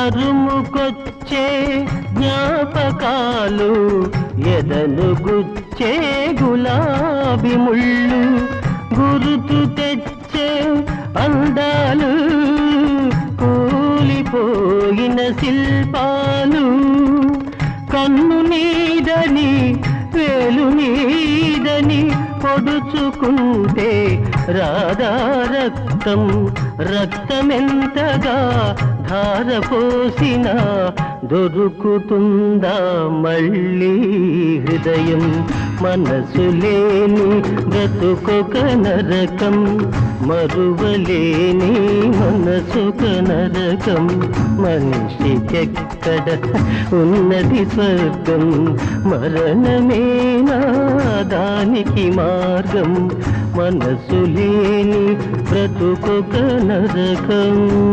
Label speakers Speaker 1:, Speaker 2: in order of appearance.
Speaker 1: తరుముకొచ్చే జ్ఞాపకాలు ఎదను గుచ్చే గులాబీ ముళ్ళు గురుతు తెచ్చే అందాలు కూలిపోయిన శిల్పాలు కన్ను నీదని వేలు నీదని పొడుచుకుంటే రాధా రక్తం రక్తమెంతగా ధారపోసిన దొరుకుతుందా మళ్ళీ హృదయం మనసు లేని బ్రతుకొక నరకం మరువలేని మనసుక నరకం మనిషికెక్కడ ఉన్నది స్వర్గం మరణమేనా దానికి మార్గం మనసు లేని బ్రతుకొక నరకం